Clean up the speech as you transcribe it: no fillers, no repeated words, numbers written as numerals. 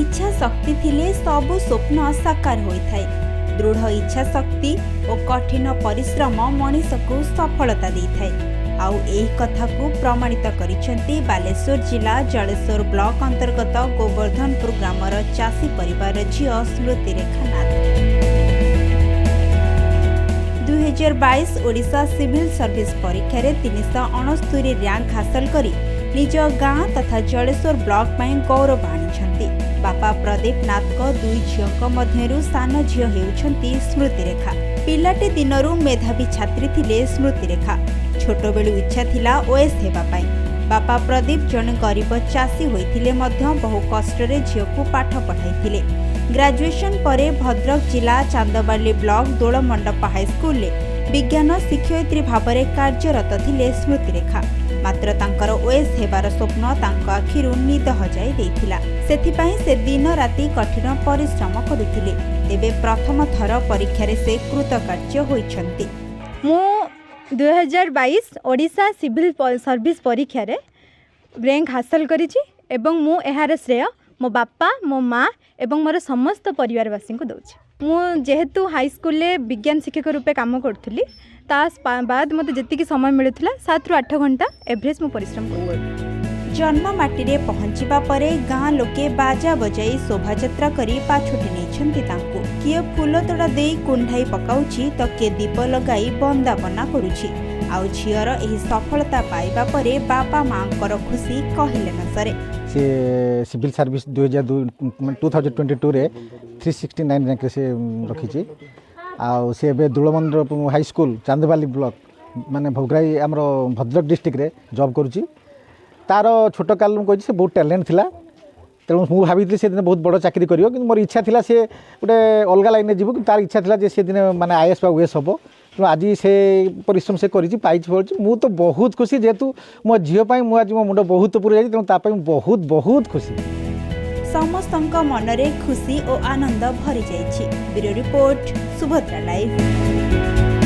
इच्छा शक्ति थिले सबु स्वप्न साकार होइथाय। दृढ़ इच्छा शक्ति और कठिन परिश्रम मनीष को सफलता देइथाय। आउ एही कथा को प्रमाणित करिसेंती बालेश्वर जिला जलेश्वर ब्लॉक अंतर्गत गोवर्धनपुर ग्रामर चाषी परिवार झियो स्मृति रेखा नाथ। 2022 ओडिशा सिविल सर्विस परीक्षा रे 369 रैंक हासिल करी निज गाँ तथा जलेश्वर ब्लॉक में गौरव आनिछंती। बापा प्रदीप नाथ को दुई झियों मध्यरु सान झियो हेउछंती स्मृति रेखा। पिलाटे दिनरु मेधावी छात्री थिले स्मृति रेखा। छोट बेलू इच्छा थिला ओएस हेबा पाई। बापा प्रदीप जने गरीब चाषी होइथिले मध्य बहु कष्ट रे झियो को पाठ पढ़ाइथिले। ग्रेजुएशन परे भद्रक जिला चांदबाली ब्लॉक दोलमंडप हाईस्कूल ले विज्ञान शिक्षयित्री भावरे कार्यरत थिले स्मृति रेखा। मात्र तांकर ओएस हेबार स्वप्न तांको आखिरु निद हजाई देइथिला। सेथिपाई से दिन राति कठिन परिश्रम करुथिले। तेबे प्रथम थर परीक्षा रे से कृतकार्य होइछंती। मु 2022 ओडिशा सिविल सर्विस परीक्षा रे रैंक हासिल करिछि एवं मु एहार श्रेय मो बापा मो माँ एवं मोर समस्त परिवारवासी को दौछि। मु जेहेतु हाई स्कूल ले विज्ञान शिक्षक रूपे काम करुथली ता बाद मते जेतिकी समय मिलुथिला 7 रु 8 घंटा एवरेज मु परिश्रम करू। जन्म माटी रे पहुंचीबा परे गाँ लोके बाजा बजाई शोभायात्रा करी पाछोटी नेछंती तांको। किए फूल तोड़ा देई कुंढाई पकाउछि तो किए दीप लगाई बंदापना करुछि। आउ झियर एही सफलता पाइबा परे बापा मांकर खुशी कहिले न सरे। से सिविल सर्विस 2022 रे 369 रैंक से रखी। आउ से दुलमंडप हाई स्कूल चांदबाली ब्लॉक माने भोगराई आमर भद्रक डिस्ट्रिक्ट रे जॉब करुची। तार छोट काल कही से बहुत टैलेंट थिला। तेणु मुझे भाई से दिन बहुत बड़ चाकरी कर मोर इच्छा थिला से गोटे अलग लाइन जीव कि तार इच्छा थिला जे से दिन माने आईएएस बा ओएस हम। तेणु आज से परिश्रम से करी मु तो बहुत खुशी जेहेतु मो झील आज मो मुंड बहुत पूरी जाए। तेणु तापाई बहुत बहुत खुशी। समस्तंक मनरे खुशी और आनंद भरी जाइछि। Bureau report Subhadra live.